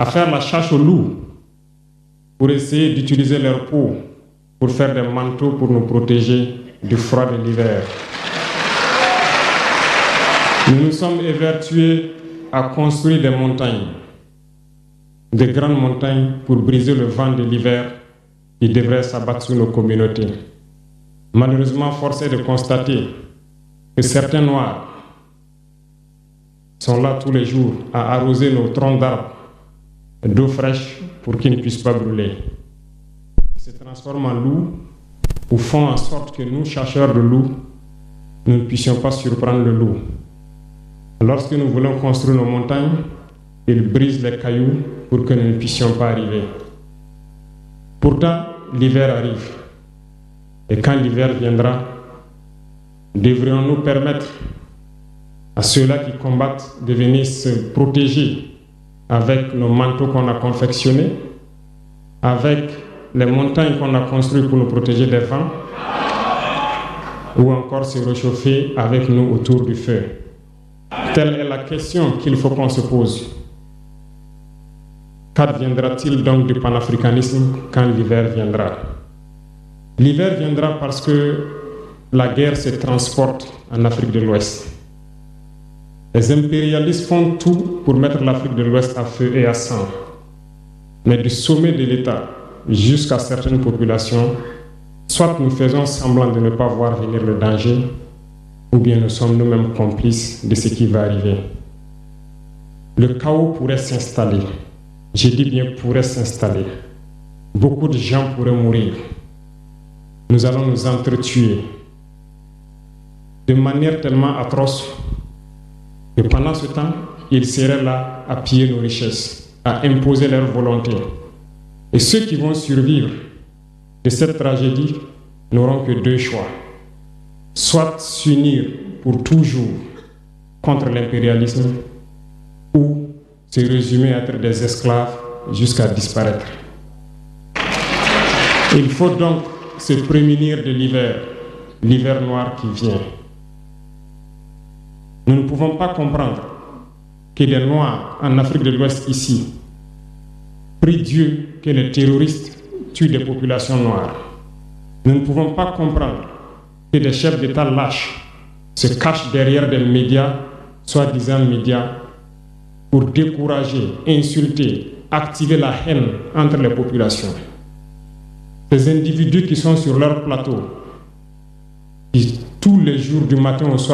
à faire la chasse aux loups pour essayer d'utiliser leur peau pour faire des manteaux pour nous protéger du froid de l'hiver. Nous nous sommes évertués à construire des montagnes, de grandes montagnes pour briser le vent de l'hiver qui devrait s'abattre sur nos communautés. Malheureusement, force est de constater que certains Noirs sont là tous les jours à arroser nos troncs d'arbres d'eau fraîche pour qu'ils ne puissent pas brûler. Ils se transforment en loups ou font en sorte que nous, chercheurs de loups, nous ne puissions pas surprendre le loup. Lorsque nous voulons construire nos montagnes, ils brisent les cailloux pour que nous ne puissions pas arriver. Pourtant, l'hiver arrive. Et quand l'hiver viendra, devrions-nous permettre à ceux-là qui combattent de venir se protéger avec nos manteaux qu'on a confectionnés, avec les montagnes qu'on a construites pour nous protéger des vents, ou encore se réchauffer avec nous autour du feu. Telle est la question qu'il faut qu'on se pose. Qu'adviendra-t-il donc du panafricanisme quand l'hiver viendra? L'hiver viendra parce que la guerre se transporte en Afrique de l'Ouest. Les impérialistes font tout pour mettre l'Afrique de l'Ouest à feu et à sang. Mais du sommet de l'État jusqu'à certaines populations, soit nous faisons semblant de ne pas voir venir le danger, ou bien nous sommes nous-mêmes complices de ce qui va arriver. Le chaos pourrait s'installer. Je dis bien pourrait s'installer. Beaucoup de gens pourraient mourir. Nous allons nous entretuer de manière tellement atroce que pendant ce temps, ils seraient là à piller nos richesses, à imposer leur volonté. Et ceux qui vont survivre de cette tragédie n'auront que deux choix. Soit s'unir pour toujours contre l'impérialisme ou se résumer à être des esclaves jusqu'à disparaître. Il faut donc se prémunir de l'hiver noir qui vient. Nous ne pouvons pas comprendre que les Noirs en Afrique de l'Ouest ici prient Dieu que les terroristes tuent des populations noires. Nous ne pouvons pas comprendre que des chefs d'État lâches se cachent derrière des médias, soi-disant médias, pour décourager, insulter, activer la haine entre les populations. Ces individus qui sont sur leur plateau, qui tous les jours du matin au soir